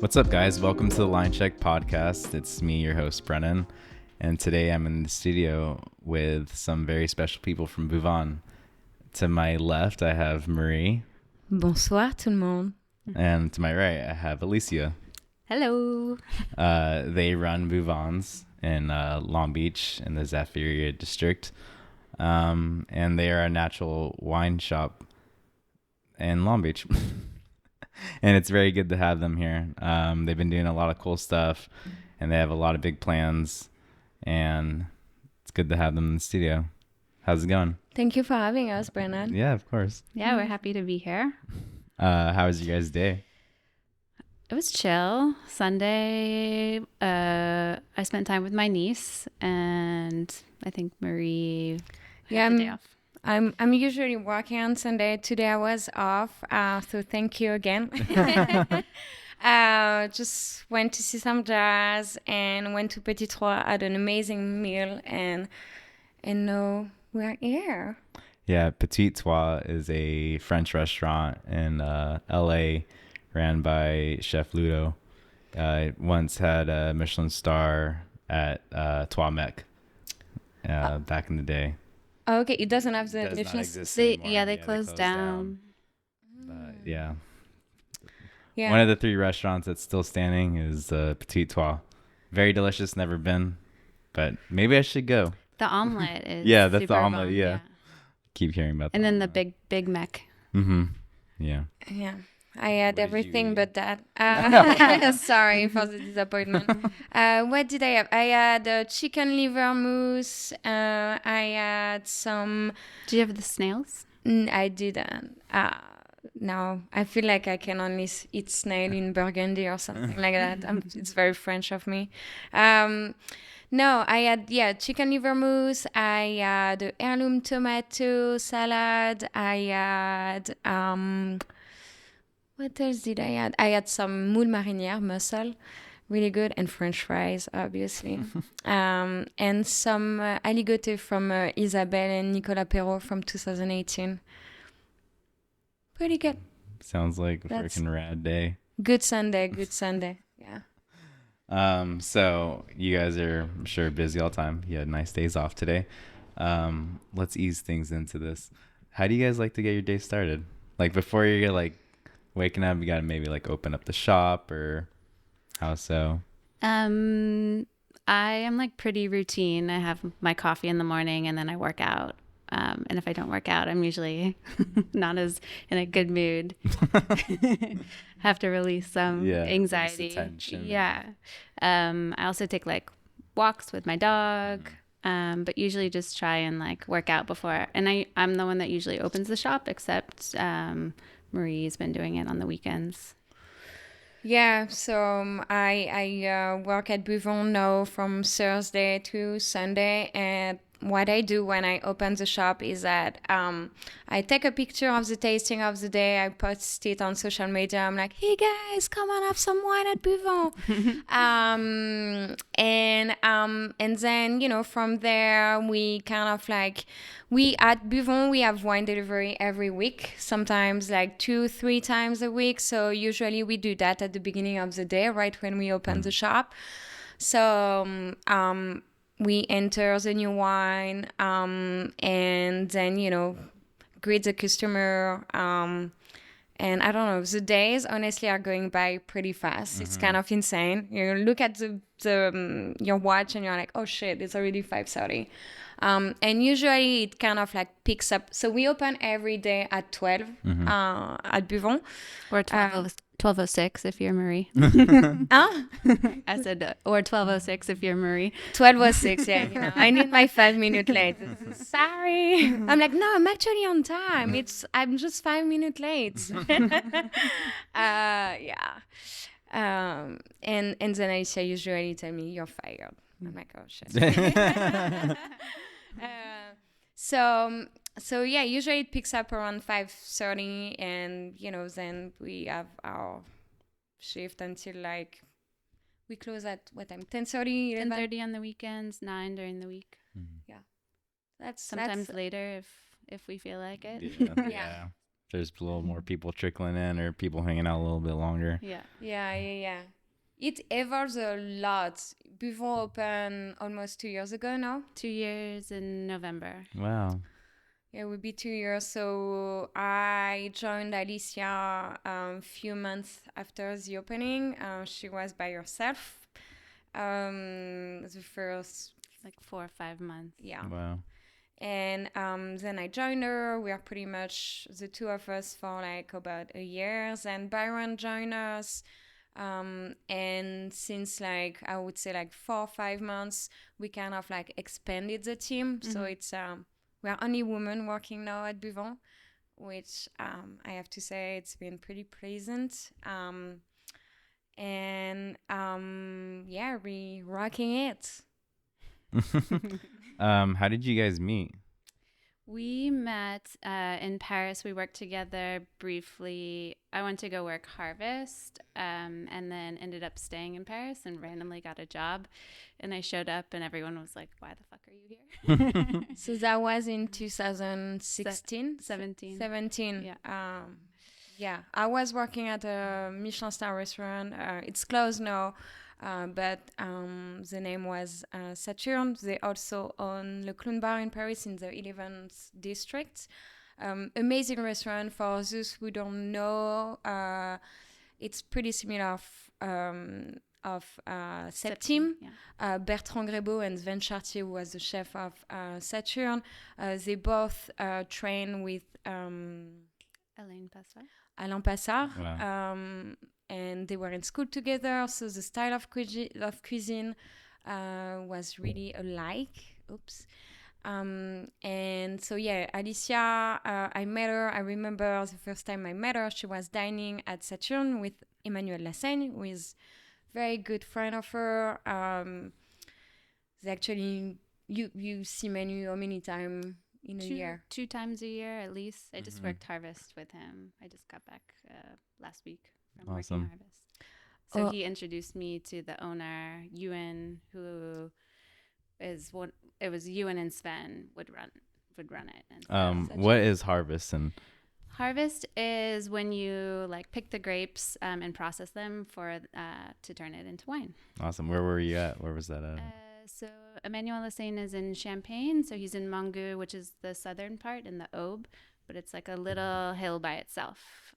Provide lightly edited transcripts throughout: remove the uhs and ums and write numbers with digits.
What's up, guys? Welcome to the Linecheck podcast. It's me, your host, Brennan, and today I'm in the studio with some very special people from Buvons. To my left, I have Marie. Bonsoir tout le monde. And to my right, I have Alicia. Hello. They run Buvons in Long Beach in the Zaffiria district, and they are a natural wine shop in Long Beach. And it's very good to have them here. They've been doing a lot of cool stuff, and they have a lot of big plans, and it's good to have them in the studio. How's it going? Thank you for having us, Brennan. Yeah, of course. Yeah, we're happy to be here. How was your guys' day? It was chill. Sunday, I spent time with my niece, and I think Marie had the day off. I'm usually working on Sunday. Today I was off, so thank you again. Just went to see some jazz and went to Petit Trois, had an amazing meal, and now we're here. Yeah, Petit Trois is a French restaurant in LA ran by Chef Ludo. It once had a Michelin star at Trois Mec back in the day. Oh, okay, it doesn't have the Does not Michelin. exist anymore. They closed down. But yeah. Yeah. One of the 3 restaurants that's still standing is Petit Trois. Very delicious, never been, but maybe I should go. The omelet is Yeah, that's super the omelet, bomb, yeah. Keep hearing about that. And then the Big Mac. Mm-hmm. Yeah. Yeah, I had What did you everything eat? but that. Sorry for the disappointment. What did I have? I had chicken liver mousse. I had some. Do you have the snails? I didn't. No, I feel like I can only eat snail in Burgundy or something like that. It's very French of me. No, I had, chicken liver mousse. I had heirloom tomato salad. I had, what else did I add? I had some moule marinière, mussel, really good, and French fries, obviously. And some aligoté from Isabelle and Nicolas Perrault from 2018. Pretty good. Sounds like a That's- freaking rad day. Good Sunday. Yeah. So you guys are, I'm sure, busy all the time. You had nice days off today. Let's ease things into this. How do you guys like to get your day started? Like before you get like waking up, you gotta maybe like open up the shop, or how so? I am like pretty routine. I have my coffee in the morning and then I work out. And if I don't work out, I'm usually not as in a good mood. Have to release some anxiety. Tension. Yeah. I also take like walks with my dog, but usually just try and like work out before. And I'm the one that usually opens the shop, except Marie's been doing it on the weekends. Yeah, so I work at Buvons now from Thursday to Sunday, and what I do when I open the shop is that I take a picture of the tasting of the day. I post it on social media. I'm like, hey guys, come on, have some wine at Buvons. And then, from there, we kind of like, at Buvons, we have wine delivery every week, sometimes like 2-3 times a week. So usually we do that at the beginning of the day, right when we open the shop. So we enter the new wine, and then, greet the customer. And I don't know, the days honestly are going by pretty fast. It's kind of insane. You look at your watch and you're like, oh shit, it's already 5:30. And usually it kind of like picks up. So we open every day at 12 at Buvons. Or 12:06 if you're Marie. Huh? I said, or 12:06 if you're Marie. 12:06, yeah. I need my 5 minutes late. Sorry. I'm like, no, I'm actually on time. I'm just 5 minutes late. Yeah. And then Alicia usually tell me, you're fired. I'm like, oh shit. So yeah, usually it picks up around 5:30, and then we have our shift until like we close at what time? 10:30, 10:30 on the weekends, 9 during the week. That's Sometimes later if we feel like it. Yeah. there's a little more people trickling in or people hanging out a little bit longer. Yeah. Yeah. It evolves a lot. Buvons opened almost 2 years ago now. 2 years in November. Wow. Yeah, it would be 2 years. So I joined Alicia a few months after the opening. She was by herself. The first, Like 4 or 5 months. yeah. Wow. And then I joined her. We are pretty much the two of us for like about a year. Then Byron joined us. And since like I would say like 4 or 5 months, we kind of like expanded the team. So it's we are only women working now at Buvons, which I have to say it's been pretty pleasant. And yeah, we rocking it. How did you guys meet? We met in Paris. We worked together briefly. I went to go work Harvest and then ended up staying in Paris and randomly got a job. And I showed up and everyone was like, why the fuck are you here? So that was in 2016? 17. 17. Yeah. Yeah, I was working at a Michelin star restaurant. It's closed now, but the name was Saturn. They also own Le Clown Bar in Paris in the 11th district. Amazing restaurant for those who don't know. It's pretty similar of Septime. Yeah. Bertrand Grébeau and Sven Chartier, who was the chef of Saturn. They both train with Elaine Passard. Alain Passard. Wow. And they were in school together, so the style of cuisine was really alike. Oops. And so yeah, Alicia, I met her. I remember the first time I met her, she was dining at Saturn with Emmanuel Lassaigne, who is a very good friend of her. They actually, you see Manu how many times in a year? 2 times a year at least. I just worked Harvest with him. I just got back last week from working Harvest. So he introduced me to the owner, Ewan, who is what it was. Ewan and Sven would run it. And what is Harvest? And Harvest is when you like pick the grapes and process them for to turn it into wine. awesome. Where were you at? Where was that at? So Emmanuel Lassaigne is in Champagne, so he's in Mongu, which is the southern part in the Aube, but it's like a little hill by itself,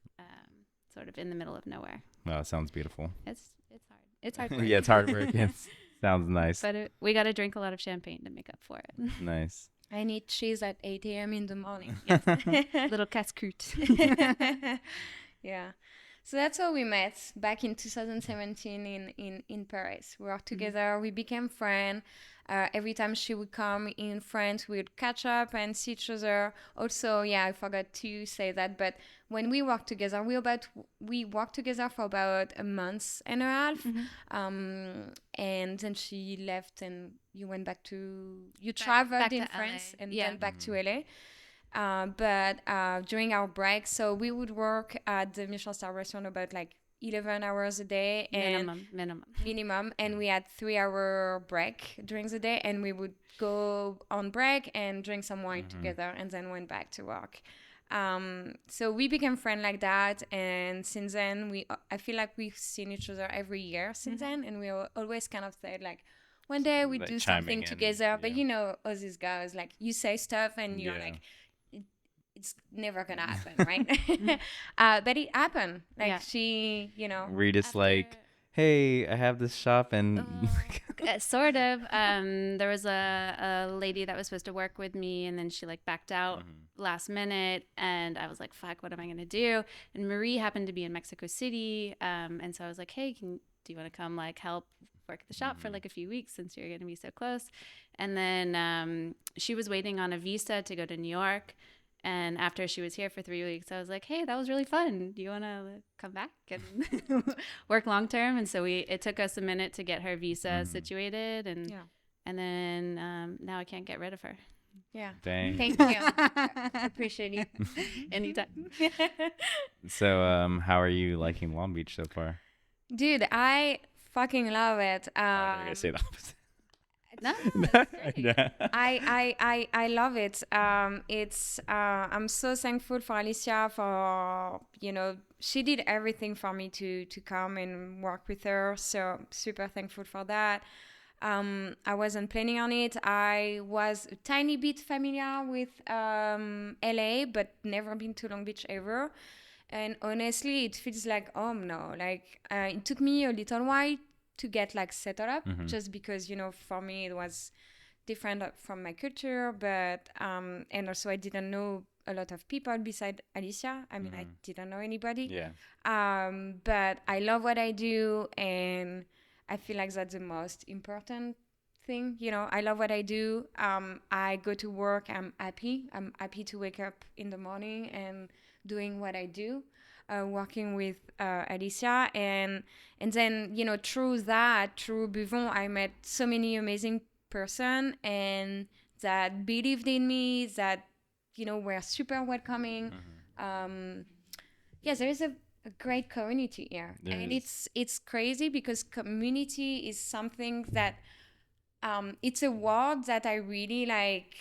sort of in the middle of nowhere. Wow, it sounds beautiful. It's hard. It's hard work. Yeah, it's hard work. It sounds nice. But we got to drink a lot of champagne to make up for it. Nice. I need cheese at 8 a.m. in the morning. Little casse-croûte. Yeah. So that's how we met back in 2017 in Paris. We were together. We became friends. Every time she would come in France, we would catch up and see each other. Also, yeah, I forgot to say that, but when we worked together, we worked together for about a month and a half. And then she left and you went you traveled back in to France LA. and Yeah. then back to LA. But during our break, so we would work at the Michelin star restaurant about like 11 hours a day and minimum, and we had 3-hour break during the day, and we would go on break and drink some wine together and then went back to work. So we became friends like that, and since then I feel like we've seen each other every year since then, and we always kind of said like one day we Like do chiming something in, together, but yeah. you know us these guys, like you say stuff and you're Yeah. like it's never gonna happen, right? But it happened. Like Yeah. she, you know. Were you just After- like, hey, I have this shop and Sort of. There was a lady that was supposed to work with me, and then she like backed out last minute, and I was like, fuck, what am I gonna do? And Marie happened to be in Mexico City, and so I was like, hey, do you want to come like help work at the shop for like a few weeks since you're gonna be so close? And then she was waiting on a visa to go to New York. And after she was here for 3 weeks, I was like, hey, that was really fun. Do you want to come back and work long term? And so it took us a minute to get her visa situated. And then now I can't get rid of her. Yeah. dang. Thank you. I appreciate it. Anytime. So, how are you liking Long Beach so far? Dude, I fucking love it. I'm gonna say the opposite. No, it's great. Yeah. I love it. I'm so thankful for Alicia for, she did everything for me to come and work with her. So super thankful for that. I wasn't planning on it. I was a tiny bit familiar with LA, but never been to Long Beach ever. And honestly, it feels like home now. Like it took me a little while to get like settled up, just because for me it was different from my culture, but and also I didn't know a lot of people beside Alicia. I mean, I didn't know anybody. Yeah. But I love what I do, and I feel like that's the most important thing. I love what I do. I go to work. I'm happy. I'm happy to wake up in the morning and doing what I do. Working with Alicia, and then through Buvons, I met so many amazing person and that believed in me, that were super welcoming. There is a great community here. And it's crazy because community is something that it's a word that I really like.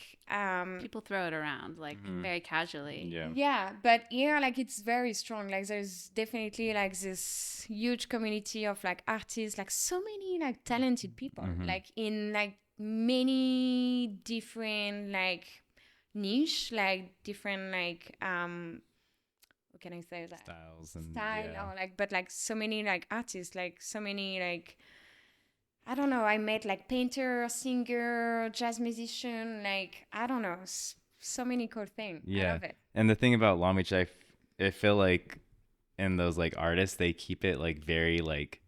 People throw it around like very casually. Yeah, but here like it's very strong. Like there's definitely like this huge community of like artists, like so many like talented people, like in like many different like niche, like different like what can I say, that Styles and style, or like, but like so many like artists, like so many like, I don't know, I met like painter, singer, jazz musician, like I don't know, so many cool things. Yeah. I love it. And the thing about Long Beach, I feel like in those like artists, they keep it like very like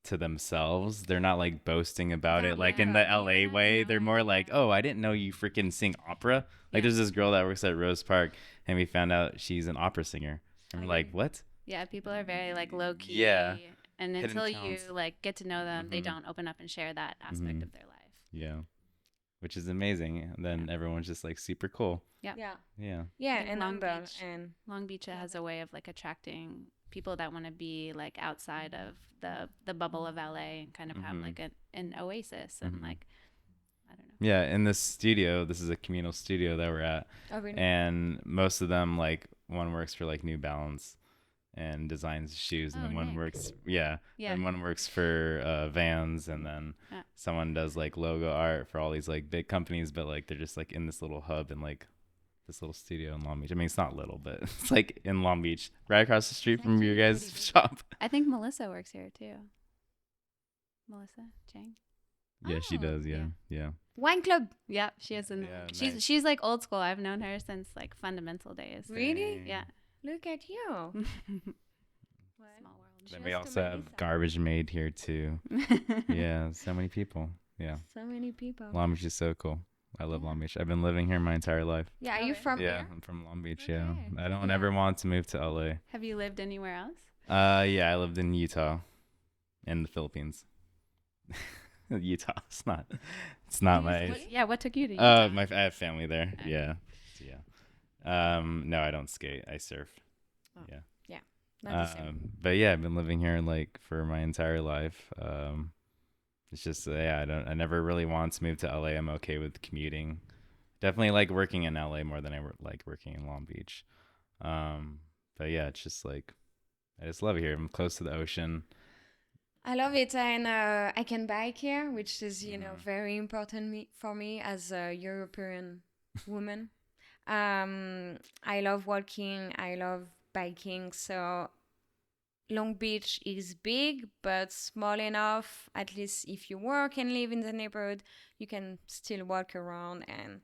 to themselves. They're not like boasting about it like in the LA way. They're more like, oh, I didn't know you freaking sing opera. Like there's this girl that works at Rose Park, and we found out she's an opera singer. I'm like, what? Yeah, people are very like low key. Yeah. And Hidden until you talents. like get to know them, they don't open up and share that aspect of their life. Yeah. Which is amazing. And then everyone's just like super cool. Yeah. Yeah. think And Long humble, Beach- and Long Beach has a way of like attracting people that want to be like outside of the bubble of LA and kind of have like an oasis and like, I don't know. Yeah, in this studio, this is a communal studio that we're at. Oh, really? And most of them, like, one works for like New Balance and designs shoes, and Oh, then one Nick. works, Yeah. and one works for Vans, and then Yeah. someone does like logo art for all these like big companies, but like they're just like in this little hub in like this little studio in Long Beach. I mean, it's not little, but it's like in Long Beach, right across the street from your guys' shop. I think Melissa works here too. Melissa Chang. Yeah, she Oh, does. Yeah. Wine club. Yep, she is in. Yeah, she's nice. she's like old school. I've known her since like fundamental days. Really? Yeah. Look at you. Small world. Then we Cheers to also have Melissa. Garbage Maid here too. Yeah, so many people. Yeah. So many people. Long Beach is so cool. I love Long Beach. I've been living here my entire life. Yeah, are you from Yeah, here? I'm from Long Beach. Yeah, Okay. I don't ever want to move to LA. Have you lived anywhere else? Yeah, I lived in Utah, and the Philippines. Utah. It's not my. What took you to Utah? I have family there. Okay. Yeah. No, I don't skate. I surf. Oh. Yeah. Not the same. But yeah, I've been living here like for my entire life. It's just I never really want to move to LA. I'm okay with commuting. Definitely like working in LA more than I like working in Long Beach. But yeah, it's just like I just love it here. I'm close to the ocean. I love it, and I can bike here, which is very important for me as a European woman. I love walking. I love biking. So Long Beach is big, but small enough. At least if you work and live in the neighborhood, you can still walk around, and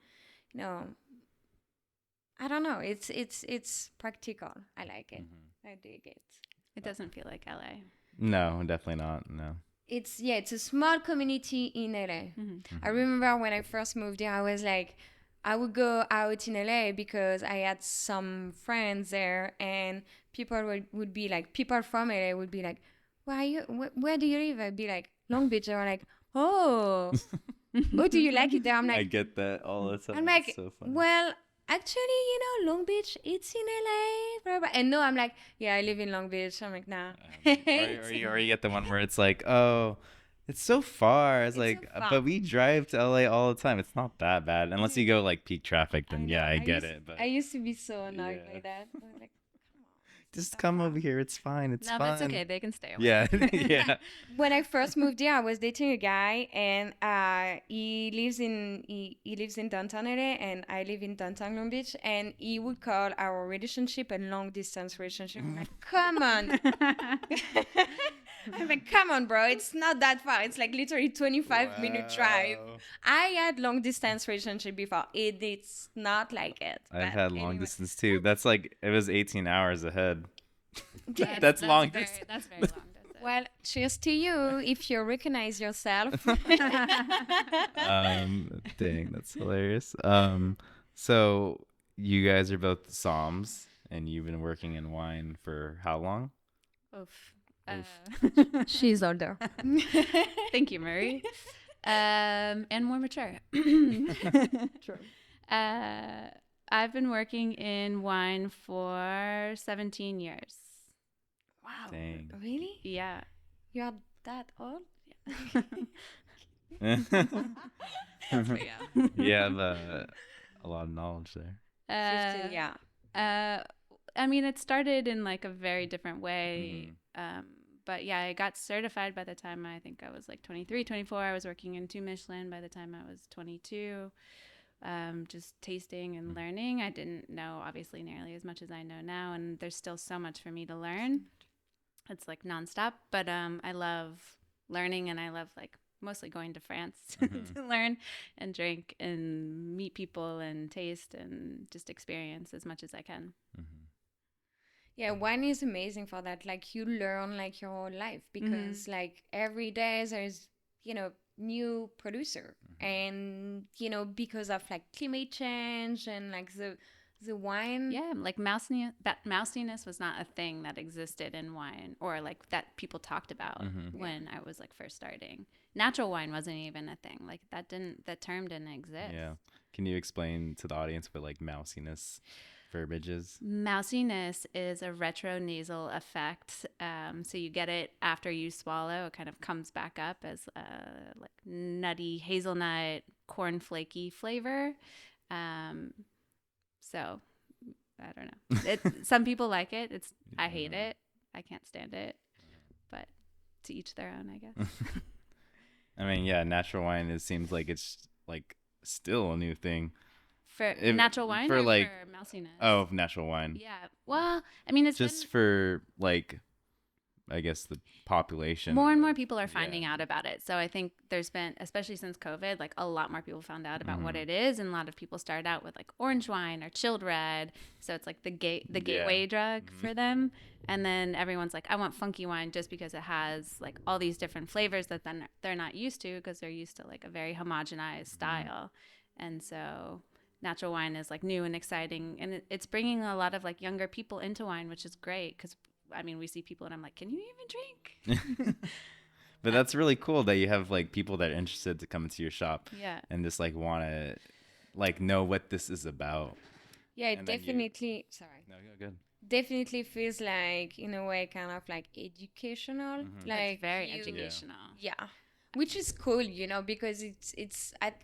I don't know. It's practical. I like it. I dig it. It doesn't feel like LA. No, definitely not. No. It's a small community in LA. I remember when I first moved here, I was like, I would go out in LA because I had some friends there, and people would be like, people from LA would be like, where do you live? I'd be like, Long Beach. They were like, oh, oh, do you like it there? I'm I like, get that all the time. I'm like, It's so funny. well, actually, Long Beach, it's in LA. Blah, blah. And no, I'm like, yeah, I live in Long Beach. I'm like, nah. or you get the one where it's like, oh, It's so far. It's It's so like, far. but we drive to LA all the time. It's not that bad unless you go like peak traffic. I Then know. yeah, I get it. I But used to be so annoyed yeah, by that. I was like, come on, it's not just that come far. over here. It's fine. It's No, that's fun. okay. They can stay away. Yeah, yeah. When I first moved here, I was dating a guy, and he lives in downtown LA, and I live in downtown Long Beach, and he would call our relationship a long distance relationship. I'm like, come on. I'm like, come on, bro. It's not that far. It's like literally 25-minute drive. Wow. I had long distance relationship before. It's not like it. I've But had long anyway. distance too. That's like it was 18 hours ahead. Yeah. That's long very, distance. That's very long distance. Well, cheers to you if you recognize yourself. Dang, that's hilarious. So you guys are both somms, and you've been working in wine for how long? Oof. She's older. Thank you, Marie. And more mature. True. I've been working in wine for 17 years. Wow. Dang. Really? Yeah. You're that old? Yeah. You have a lot of knowledge there. 15, yeah. I mean, it started in like a very different way. But yeah, I got certified by the time I think I was like 23, 24. I was working in 2 Michelin by the time I was 22. Just tasting and learning. I didn't know obviously nearly as much as I know now, and there's still so much for me to learn. It's like nonstop, but I love learning, and I love like mostly going to France to learn and drink and meet people and taste and just experience as much as I can. Yeah, wine is amazing for that. Like you learn like your whole life because like every day there's, new producer. And, because of like climate change and like the wine. Yeah, like mousiness was not a thing that existed in wine or like that people talked about when I was like first starting. Natural wine wasn't even a thing. Like that term didn't exist. Yeah. Can you explain to the audience what like mousiness verbiage is? Mousiness is a retronasal effect. So you get it after you swallow. It kind of comes back up as like nutty hazelnut, cornflakey flavor. So I don't know. Some people like it. I hate it. I can't stand it. But to each their own, I guess. I mean, yeah, natural wine. It seems like it's like still a new thing. For natural wine for or like for mousiness? Oh, natural wine. Yeah. Well, I mean, it's just for like, I guess the population. More and more people are finding out about it. So I think there's been, especially since COVID, like a lot more people found out about what it is, and a lot of people started out with like orange wine or chilled red. So it's like the gateway drug for them. And then everyone's like, I want funky wine just because it has like all these different flavors that then they're not used to because they're used to like a very homogenized style. And so natural wine is like new and exciting, and it's bringing a lot of like younger people into wine, which is great because I mean we see people and I'm like, can you even drink? But that's really cool that you have like people that are interested to come into your shop and just like want to like know what this is about. Yeah, it definitely sorry. No, go good. Definitely feels like in a way kind of like educational. Like it's very educational. Yeah. Which is cool, because it's at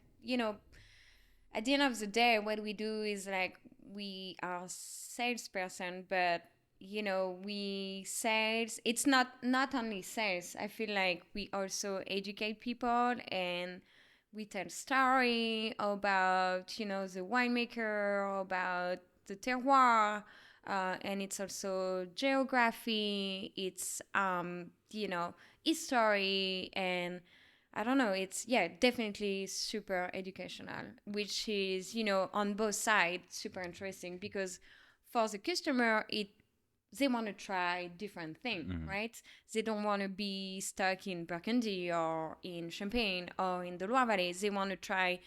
at the end of the day, what we do is like we are salesperson, but we sales. It's not only sales. I feel like we also educate people and we tell story about the winemaker, about the terroir, and it's also geography. It's history and. I don't know. It's definitely super educational, which is on both sides super interesting because for the customer they want to try different things, right? They don't want to be stuck in Burgundy or in Champagne or in the Loire Valley. They want to try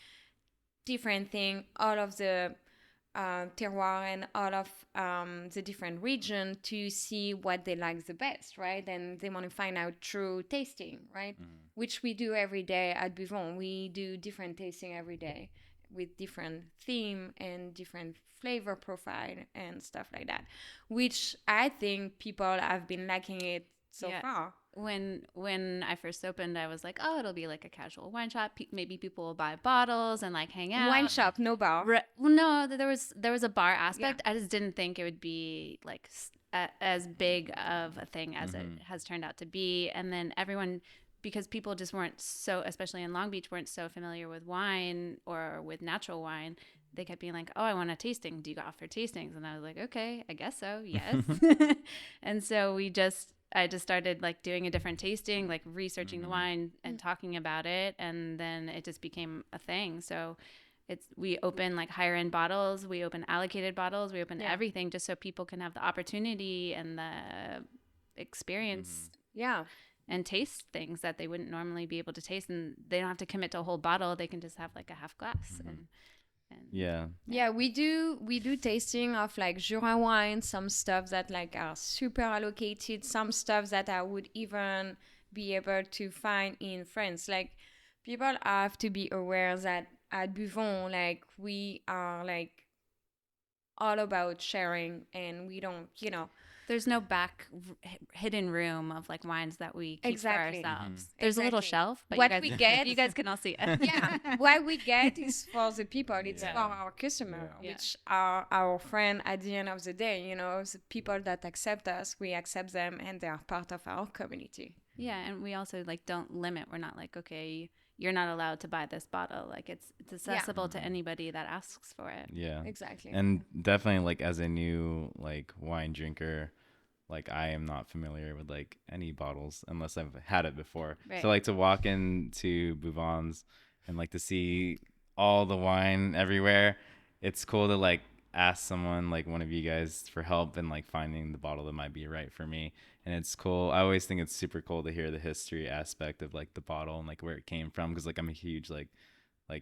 different things, all of the terroir and all of the different region to see what they like the best, right? And they want to find out through tasting, right? Which we do every day at Buvons. We do different tasting every day with different theme and different flavor profile and stuff like that, which I think people have been liking it so far. when I first opened, I was like, oh, it'll be like a casual wine shop. Maybe people will buy bottles and like hang out. Wine shop, no bar. Well, no, there was a bar aspect. I just didn't think it would be like as big of a thing as it has turned out to be. And then everyone, because people just weren't so, especially in Long Beach, weren't so familiar with wine or with natural wine. They kept being like, oh, I want a tasting. Do you offer tastings? And I was like, okay, I guess so. Yes. And so I just started like doing a different tasting, like researching the wine and talking about it. And then it just became a thing. So we open like higher end bottles, we open allocated bottles, we open everything just so people can have the opportunity and the experience. Yeah. And taste things that they wouldn't normally be able to taste. And they don't have to commit to a whole bottle. They can just have like a half glass. And yeah, we do tasting of like Jura wine, some stuff that like are super allocated, some stuff that I would even be able to find in France. Like people have to be aware that at Buvons, like we are like all about sharing, and we don't, there's no hidden room of like wines that we keep Exactly. for ourselves. There's a little shelf, but What we get, you guys can all see it. Yeah, what we get is for the people. It's for our customer, which are our friend at the end of the day. The people that accept us, we accept them, and they are part of our community. Yeah, and we also like don't limit. We're not like, okay, you're not allowed to buy this bottle. Like it's accessible to anybody that asks for it. Yeah, exactly. And definitely like as a new like wine drinker, like I am not familiar with like any bottles unless I've had it before. Right. So like to walk into Buvons and like to see all the wine everywhere, it's cool to like ask someone, like one of you guys, for help in like finding the bottle that might be right for me. And it's cool. I always think it's super cool to hear the history aspect of like the bottle and like where it came from, because like I'm a huge like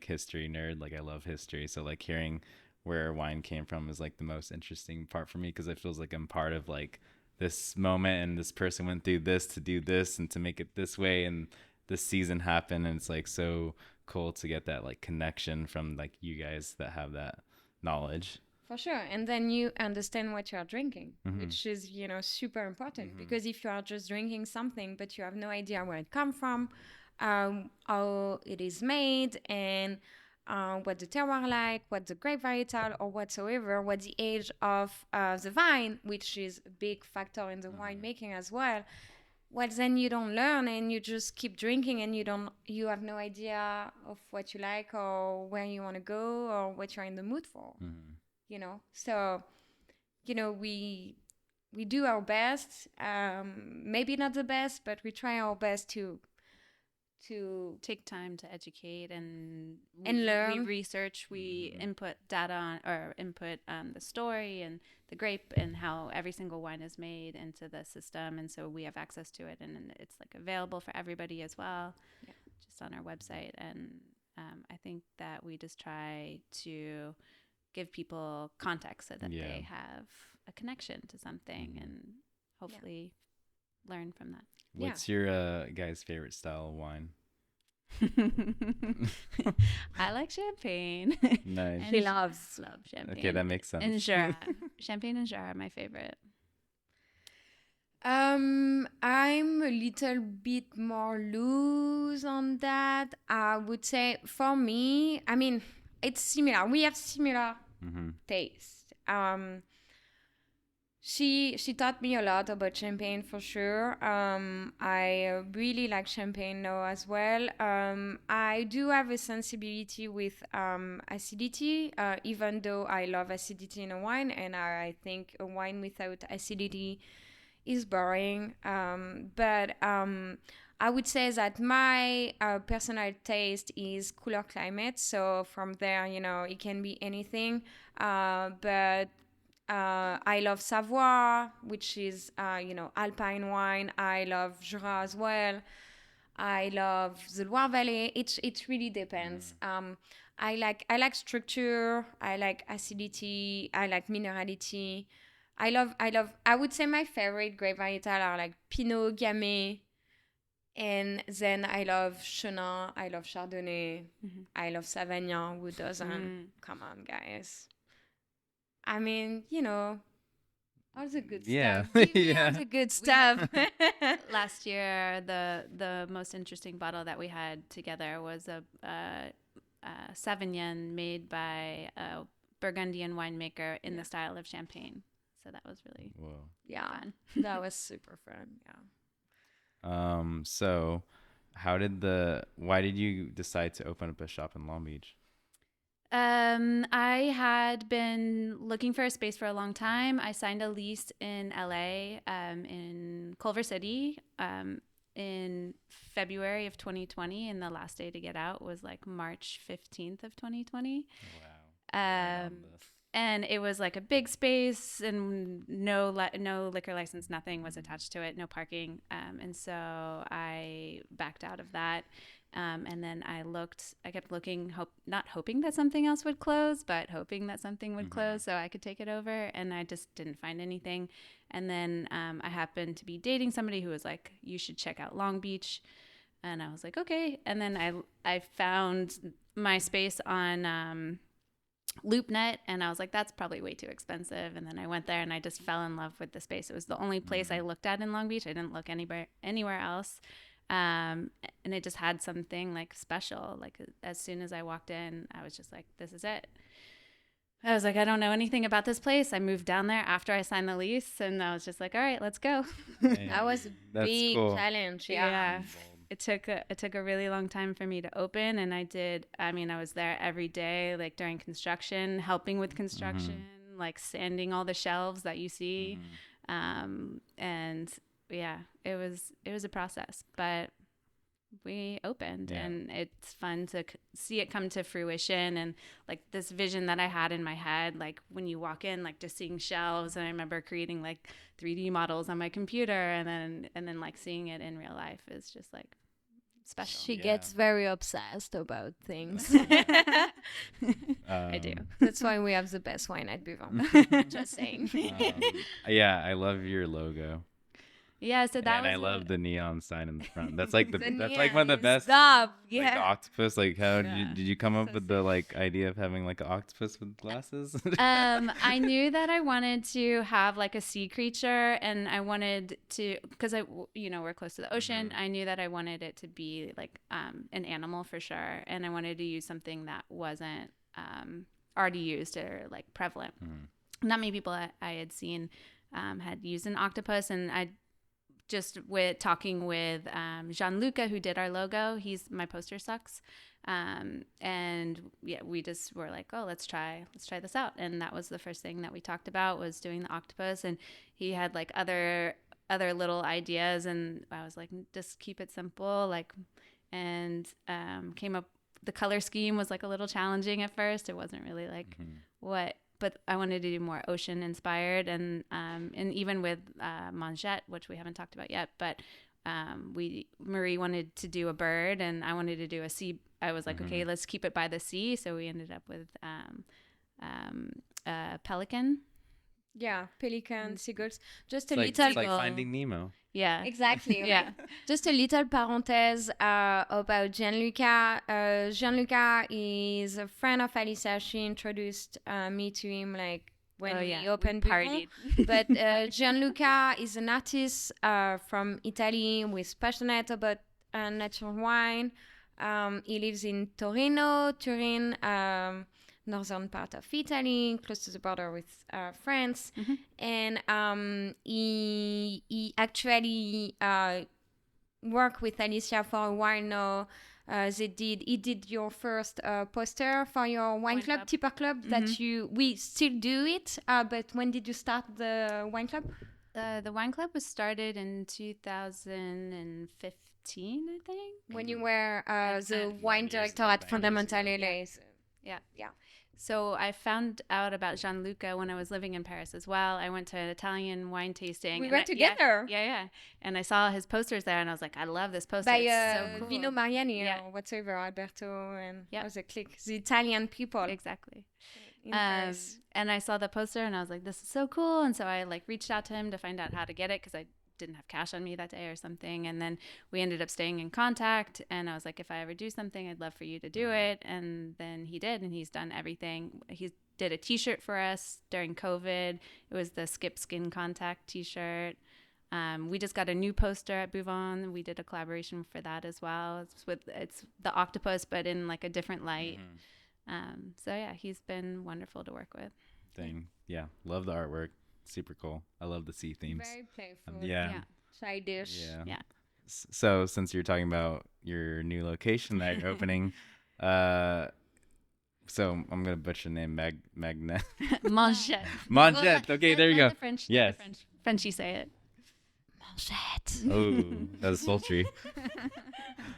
history nerd. Like I love history, so like hearing where wine came from is like the most interesting part for me, because it feels like I'm part of like this moment, and this person went through this to do this and to make it this way, and this season happened. And it's like so cool to get that like connection from like you guys that have that knowledge. For sure. And then you understand what you are drinking, which is, super important. Because if you are just drinking something, but you have no idea where it comes from, how it is made, and what the terroir like, what the grape varietal or whatsoever, what the age of the vine, which is a big factor in the winemaking as well. Well, then you don't learn, and you just keep drinking, and you have no idea of what you like or where you want to go or what you're in the mood for. So we do our best, maybe not the best, but we try our best to take time to educate and learn. We research, we input data on the story and the grape and how every single wine is made into the system, and so we have access to it, and it's like available for everybody as well, just on our website. And I think that we just try to give people context so that they have a connection to something and hopefully learn from that. What's your guys' favorite style of wine? I like champagne. Nice. She loves champagne. Okay, that makes sense. And Jura. Champagne and Jura are my favorite. I'm a little bit more loose on that. I would say for me, I mean, it's similar. We have similar taste. She taught me a lot about champagne for sure. I really like champagne now as well. I do have a sensibility with acidity, even though I love acidity in a wine, and I think a wine without acidity is boring. But I would say that my personal taste is cooler climate. So from there, it can be anything. But I love Savoie, which is, alpine wine. I love Jura as well. I love the Loire Valley. It really depends. I like structure. I like acidity. I like minerality. I would say my favorite grape varietal are like Pinot, Gamay, and then I love Chenin, I love Chardonnay, I love Savagnin. Who doesn't? Come on, guys. I mean, All the good Yeah. stuff. Give me all Yeah. the good stuff. Last year, the most interesting bottle that we had together was a Sauvignon made by a Burgundian winemaker in the style of champagne. So that was really Whoa. Yeah, fun. that was super fun. Yeah. So why did you decide to open up a shop in Long Beach? I had been looking for a space for a long time. I signed a lease in LA, in Culver City, in February of 2020, and the last day to get out was like March 15th of 2020. Wow. And it was like a big space, and no liquor license, nothing was attached to it, no parking. And so I backed out of that. And then I kept looking, not hoping that something else would close, but hoping that something would close so I could take it over. And I just didn't find anything. And then I happened to be dating somebody who was like, you should check out Long Beach. And I was like, okay. And then I found my space on LoopNet, and I was like, that's probably way too expensive. And then I went there and I just fell in love with the space. It was the only place I looked at in Long Beach. I didn't look anywhere else. And it just had something like special. Like as soon as I walked in, I was just like, this is it. I was like, I don't know anything about this place. I moved down there after I signed the lease, and I was just like, all right, let's go. That was a That's big cool. challenge. Yeah. It took a really long time for me to open, and I was there every day, like during construction, helping with construction, like sanding all the shelves that you see. And yeah, it was a process, but we opened, and it's fun to see it come to fruition. And like this vision that I had in my head, like when you walk in, like just seeing shelves, and I remember creating like 3D models on my computer, and then like seeing it in real life is just like special. She gets very obsessed about things. I do. That's why we have the best wine at Buvons. Just saying. Yeah, I love your logo. Yeah, so that And I love the neon sign in the front. That's like that's like one of the best. Stop. Like the Yeah. octopus. Like how did you come up with the like idea of having like an octopus with glasses? I knew that I wanted to have like a sea creature, and I wanted to, because we're close to the ocean. I knew that I wanted it to be like an animal for sure, and I wanted to use something that wasn't already used or like prevalent. Not many people I had seen had used an octopus, and I just with talking with Gianluca, who did our logo. My poster sucks. And yeah, we just were like, oh, let's try this out. And that was the first thing that we talked about, was doing the octopus. And he had like other little ideas, and I was like, just keep it simple. Like, and came up, the color scheme was like a little challenging at first. It wasn't really like but I wanted to do more ocean inspired, and even with Mangette, which we haven't talked about yet, but Marie wanted to do a bird, and I wanted to do a sea. I was like, okay, let's keep it by the sea. So we ended up with pelican. Yeah, pelican, seagulls. Just a It's little. like Finding Nemo. Yeah, Exactly. yeah. Just a little parenthesis about Gianluca. Gianluca is a friend of Alicia. She introduced me to him like when we opened Buvons. But Gianluca is an artist from Italy who is passionate about natural wine. He lives in Torino, Turin, northern part of Italy, close to the border with France. And he actually worked with Alicia for a while now. He did your first poster for your wine club, Tipper Club, that we still do it. But when did you start the wine club? The wine club was started in 2015, I think. When you were the wine director at Fundamental LA. Yeah. So I found out about Gianluca when I was living in Paris as well. I went to an Italian wine tasting. We went together. Yeah. And I saw his posters there, and I was like, I love this poster. By it's so cool. Vino Mariani or whatever, Alberto, and was a clique. The Italian people. Exactly. In Paris. And I saw the poster, and I was like, this is so cool. And so I like reached out to him to find out how to get it, because I didn't have cash on me that day or something. And then we ended up staying in contact, and I was like, if I ever do something, I'd love for you to do it. And then he did, and he's done everything. He's did a t-shirt for us during COVID. It was the Skip Skin Contact t-shirt. We just got a new poster at Buvons. We did a collaboration for that as well. It's the octopus, but in like a different light. So yeah, he's been wonderful to work with. Thing. Yeah. Love the artwork. Super cool. I love the sea themes. Very playful. Yeah. Childish. Yeah. So since you're talking about your new location that you're opening, so I'm gonna butcher the name Magnet. Mangette. Mangette. Okay, there you go. The French, Yes. Frenchy say it. Mangette. Oh, that was sultry.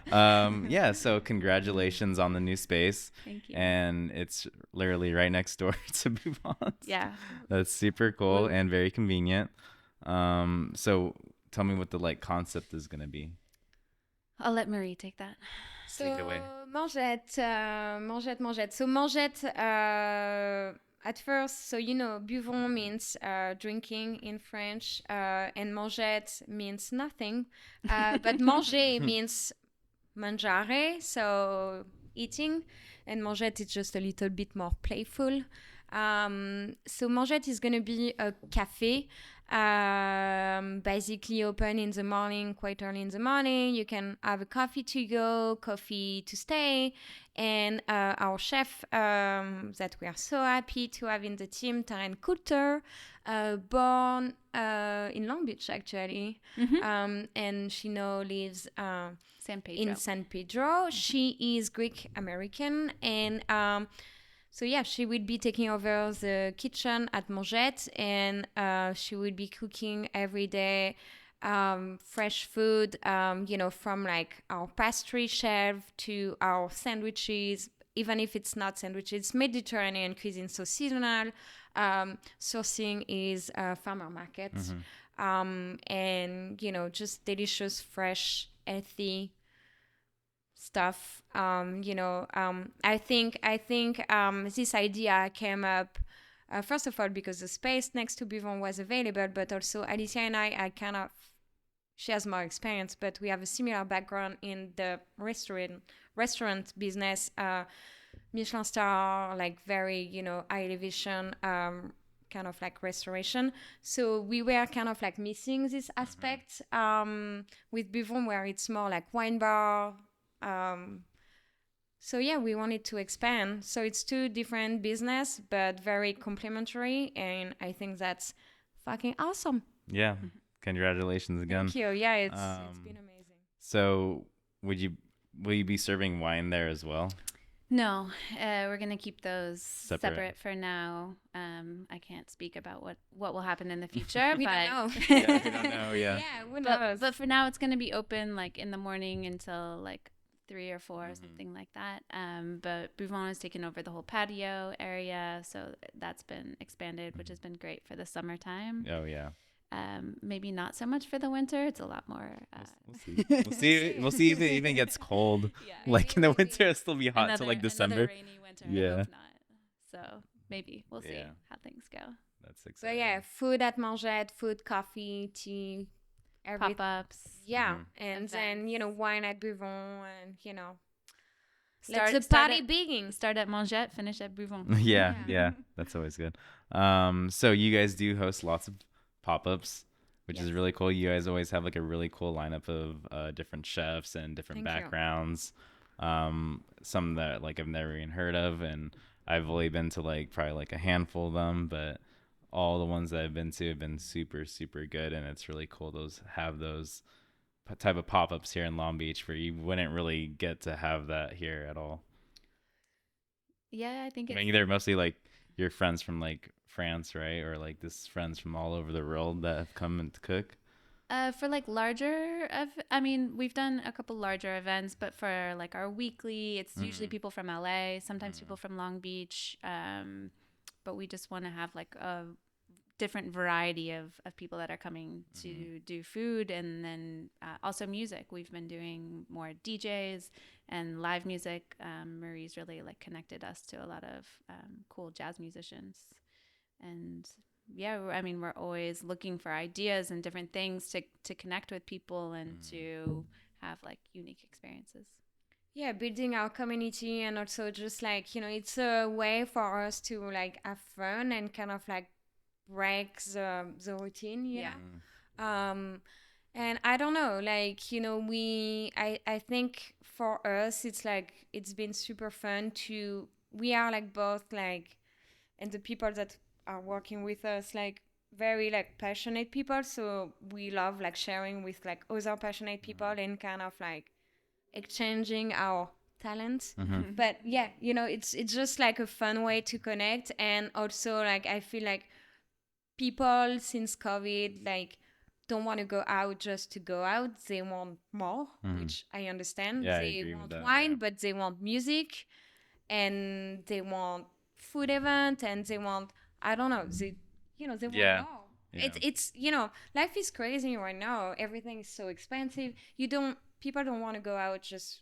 Yeah, so congratulations on the new space. Thank you. And it's literally right next door to Buvons. Yeah. That's super cool and very convenient. So tell me what the like concept is gonna be. I'll let Marie take that. So Take it away. Mangette. So Mangette, at first, so Buvons means drinking in French, and Mangette means nothing. But manger means mangiare, so eating, and Mangette is just a little bit more playful. So Mangette is going to be a cafe, basically open in the morning, quite early in the morning. You can have a coffee to go, coffee to stay, and our chef that we are so happy to have in the team, Taryn Coulter, born in Long Beach actually, and she now lives San Pedro. in San Pedro. She is Greek American, and so yeah, she will be taking over the kitchen at Mangette, and she will be cooking every day fresh food, from like our pastry chef to our sandwiches. Even if it's not sandwiches, Mediterranean cuisine, so seasonal. Sourcing is farmer markets, and just delicious, fresh, healthy stuff. I think this idea came up first of all because the space next to Buvons was available, but also Alicia and I she has more experience, but we have a similar background in the restaurant business, Michelin star, like very high elevation, kind of like restoration. So we were kind of like missing this aspect with Buvons, where it's more like wine bar. So yeah, we wanted to expand. So it's two different business, but very complementary, and I think that's fucking awesome. Yeah. Congratulations again. Thank you. Yeah, it's been amazing. So will you be serving wine there as well? No, we're gonna keep those Separate for now. I can't speak about what will happen in the future. We but don't know. Yeah, we don't know. Yeah. Yeah, who knows? but for now, it's gonna be open like in the morning until like 3 or 4 or something like that. But Buvons has taken over the whole patio area, so that's been expanded, which has been great for the summertime. Oh yeah. Maybe not so much for the winter. It's a lot more. We'll see. We'll see if it even gets cold. Like in the winter, it'll still be hot till like December. Another rainy winter. Yeah. I hope not. So maybe we'll see how things go. That's So exciting. yeah, food at Mangette, food, coffee, tea, everything. Pop-ups. Yeah, and then Events. wine at Buvons, and Start let the party begin. Start at Mangette, finish at Buvons. Yeah. That's always good. So you guys do host lots of pop-ups, which is really cool. You guys always have like a really cool lineup of different chefs and different Thank you. backgrounds. Some that like I've never even heard of, and I've only been to like probably like a handful of them, but all the ones that I've been to have been super, super good, and it's really cool have those type of pop-ups here in Long Beach where you wouldn't really get to have that here at all. Yeah, I think I it's mean, they're mostly like your friends from like France, right? Or like this friends from all over the world that have come and to cook. for like we've done a couple larger events, but for like our weekly, it's usually people from LA, sometimes people from Long Beach. But we just want to have like a different variety of people that are coming to do food, and then also music. We've been doing more DJs and live music. Marie's really like connected us to a lot of cool jazz musicians, and yeah, I mean, we're always looking for ideas and different things to connect with people and to have like unique experiences. yeah, building our community, and also just like, it's a way for us to like have fun and kind of like break the routine, Yeah. um and I don't know, like, I think for us it's like it's been super fun to we are like both like, and the people that are working with us, like very like passionate people, so we love like sharing with like other passionate people and kind of like exchanging our talents. But yeah, it's just like a fun way to connect. And also like I feel like people since COVID like don't want to go out just to go out. They want more, which I understand. Yeah, I They agree with want that. wine, but they want music, and they want food event, and they want, I don't know, they want Yeah. more. Yeah. It's life is crazy right now. Everything is so expensive. People don't want to go out just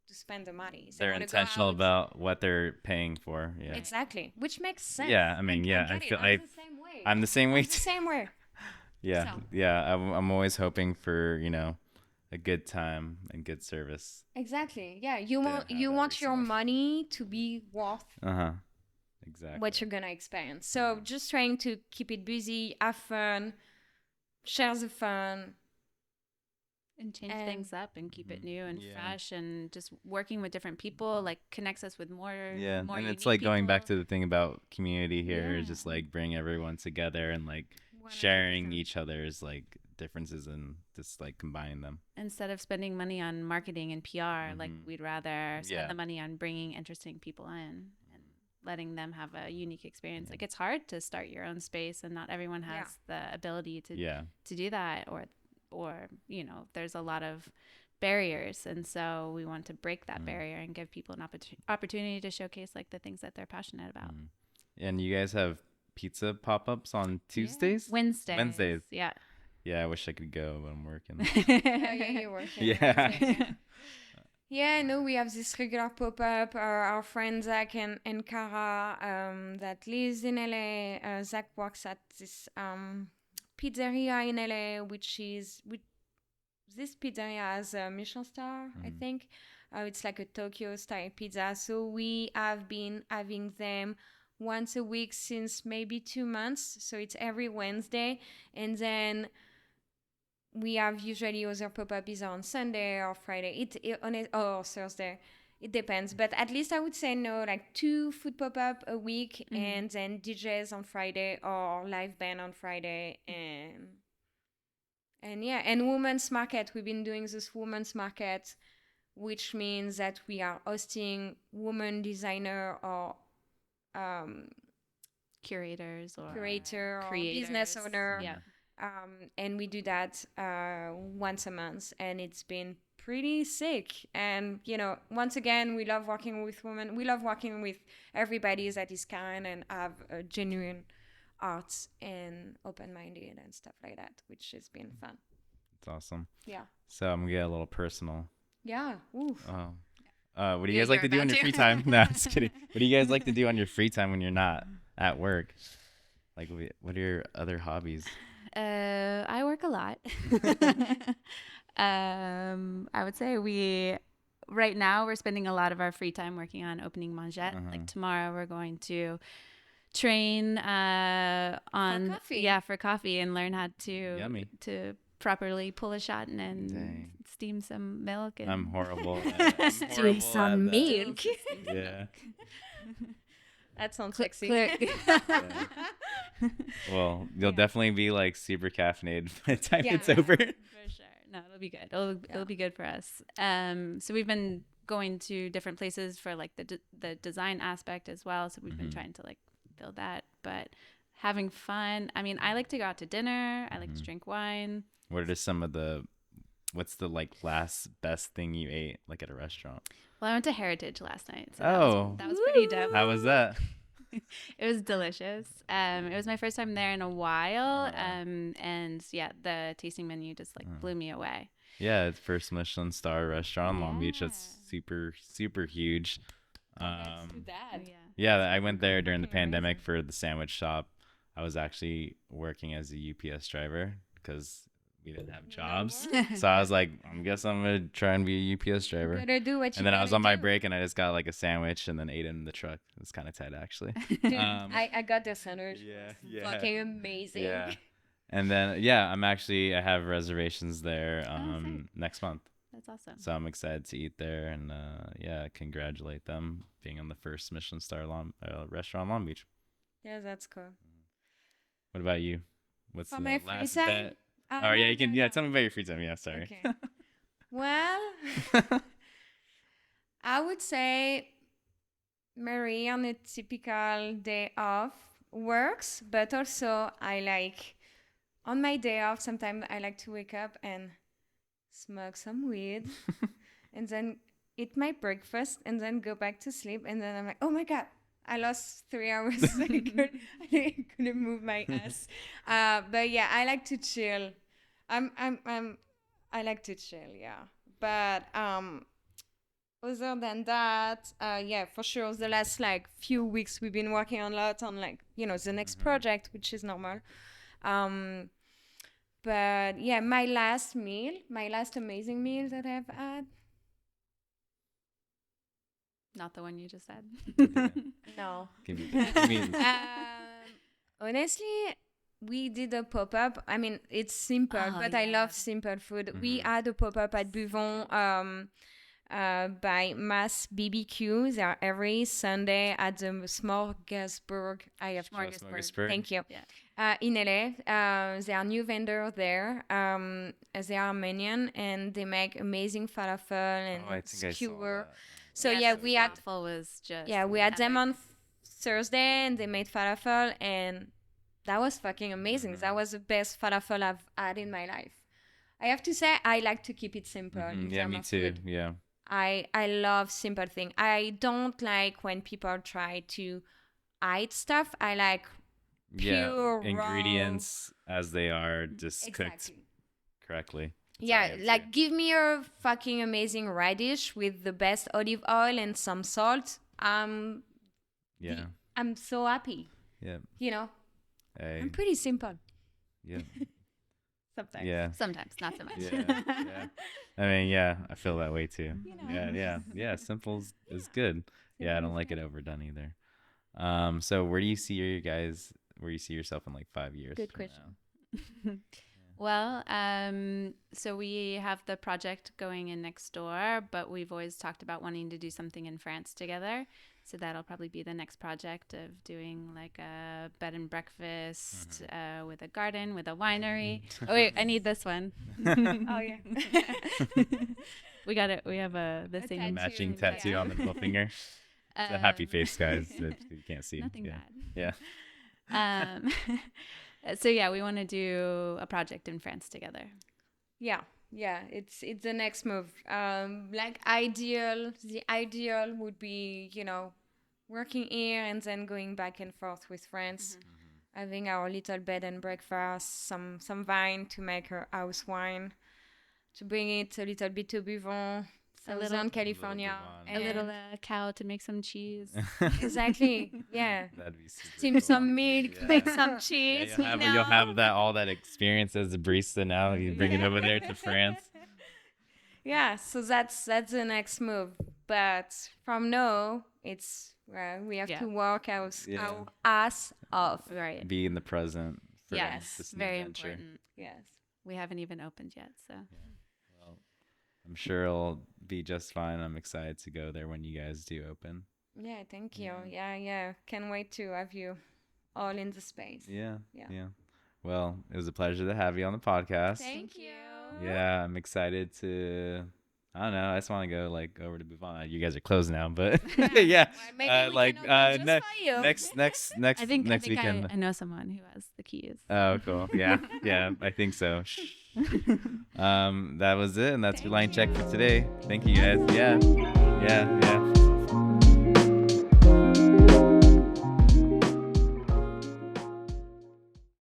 to spend the money. They They're want to go intentional out. about what they're paying for. Yeah. Exactly, which makes sense. Yeah, I mean, yeah, I get it. feel I'm the same way. I'm the same way I'm the too. same way. Yeah, So. yeah. I'm always hoping for a good time and good service. Exactly. Yeah, you They want don't have you that want your recently. money to be worth Exactly. what you're gonna experience. So just trying to keep it busy, have fun, share the fun. And change And- things up and keep it new and Yeah. fresh, and just working with different people like connects us with more Yeah, more and it's unique like going back people. to the thing about community here, is Yeah. just like bring everyone together and like sharing 100%. each other's like differences and just like combining them. Instead of spending money on marketing and PR, like we'd rather spend Yeah. the money on bringing interesting people in and letting them have a unique experience. Like it's hard to start your own space, and not everyone has the ability to Yeah. to do that, or there's a lot of barriers, and so we want to break that barrier and give people an opportunity to showcase like the things that they're passionate about. And you guys have pizza pop-ups on Tuesdays? Wednesdays. Yeah. Yeah, I wish I could go, but I'm working. Yeah, you're working. Yeah. Yeah, no, we have this regular pop-up. Our friend Zach and Cara that lives in LA. Zach works at this pizzeria in LA, which this pizzeria has a Michelin star, I think. It's like a Tokyo style pizza. So we have been having them once a week since maybe 2 months. So it's every Wednesday. And then we have usually other pop-up is on Sunday or Friday. Or Thursday. It depends. But at least I would say no, like 2 food pop-up a week, and then DJs on Friday or live band on Friday, and yeah, and women's market. We've been doing this women's market, which means that we are hosting woman designer or Curators or curator or creators. business owner. Yeah. And we do that once a month, and it's been pretty sick. And once again, we love working with women. We love working with everybody that is kind and have a genuine arts and open-minded and stuff like that, which has been fun. It's awesome. Yeah. So I'm gonna get a little personal. Yeah. Oof. Oh. What do you Yeah, guys like to you're do on about your to. free time? No, just kidding. What do you guys like to do on your free time when you're not at work? Like, what are your other hobbies? I work a lot. I would say right now we're spending a lot of our free time working on opening Mangette. Like tomorrow we're going to train on coffee. for coffee and learn how to Yummy. to properly pull a shot and Dang. steam some milk. And I'm horrible. Steam some milk. Yeah. That sounds sexy. Well, you'll definitely be like super caffeinated by the time Yeah. it's over. For sure. No, it'll be good. It'll be good for us. So we've been going to different places for like the design aspect as well. So we've been trying to like build that, but having fun. I mean, I like to go out to dinner. I like to drink wine. What are what's the like last best thing you ate like at a restaurant? Well, I went to Heritage last night. So Oh. that was pretty dope. How was that? It was delicious. It was my first time there in a while. And yeah, the tasting menu just like blew me away. Yeah, it's first Michelin star restaurant in Long Beach. That's super, super huge. Yeah, I went there during the pandemic for the sandwich shop. I was actually working as a UPS driver because we didn't have jobs. So I was like, I guess I'm gonna try and be a UPS driver. Gotta do what you And then I was gotta on my do. break and I just got like a sandwich and then ate it in the truck. It was kind of tight actually. Dude, I got the sandwich. Yeah. Fucking amazing. Yeah. And then I have reservations there sick. next month. That's awesome. So I'm excited to eat there and congratulate them being on the first Michelin star restaurant in Long Beach. Yeah, that's cool. What about you? What's For the my free last time? bet? Oh, You can tell me about your free time. Yeah, sorry. Okay. Well, I would say Marie on a typical day off works, but also I like on my day off, sometimes I like to wake up and smoke some weed and then eat my breakfast and then go back to sleep. And then I'm like, oh my God, I lost 3 hours. I couldn't move my ass. But yeah, I like to chill. I like to chill, yeah. But other than that, yeah, for sure, the last like few weeks we've been working a lot on like, the next project, which is normal. But yeah, my last amazing meal that I've had. Not the one you just said. No. Give me Honestly, we did a pop-up. I mean, it's simple, but I yeah. love simple food. We had a pop-up at Buvons by Mass BBQ. They are every Sunday at the Smorgasburg. I have Smorgasburg. Thank you. Yeah. In LA, they are new vendor there. They are Armenian and they make amazing falafel and I think I saw skewer. that. So Yeah, we had falafel was just we had them epic. on Thursday and they made falafel and that was fucking amazing. That was the best falafel I've had in my life. I have to say I like to keep it simple. in Yeah, terms me of too. food. Yeah. I love simple things. I don't like when people try to hide stuff. I like pure raw Ingredients as they are, just cooked Exactly. correctly. Yeah, like give me a fucking amazing radish with the best olive oil and some salt. I'm so happy. Yeah. I'm Hey. pretty simple. Yeah. Sometimes. Yeah. Sometimes, not so much. Yeah. I mean, I feel that way too. Yeah. Simple is good. Yeah, I don't like it overdone either. So where do you see yourself in like 5 years? Good from question. now? Well, so we have the project going in next door, but we've always talked about wanting to do something in France together. So that'll probably be the next project of doing like a bed and breakfast with a garden, with a winery. Oh wait, I need this one. Oh yeah. We got it. We have the same tattoo. Matching tattoo on the middle finger. It's a happy face, guys. That you can't see. Nothing Yeah. bad. So yeah, we want to do a project in France together. Yeah, it's the next move. The ideal would be, working here and then going back and forth with friends, having our little bed and breakfast, some vine to make our house wine, to bring it a little bit to Buvons, Southern California, Buvons. A little cow to make some cheese. Exactly, yeah. That'd be super Steam cool. some milk, Yeah. make some Yeah, cheese. you'll have all that experience as a barista now. You bring it over there to France. Yeah, so that's the next move. But from now, it's we have to work our ass off. Right. Be in the present. For Yes, this new very venture. important. Yes. We haven't even opened yet, so. I'm sure it'll be just fine. I'm excited to go there when you guys do open. Yeah, thank you. Yeah. Can't wait to have you all in the space. Yeah. Well, it was a pleasure to have you on the podcast. Thank you. Yeah, I'm excited to. I don't know. I just want to go over to Buvons. You guys are closed now, but yeah. Maybe we can open just for you. Next I think weekend. I know someone who has the keys. Oh, cool. Yeah, I think so. That was it, and that's your line check for today. Thank you guys. Yeah.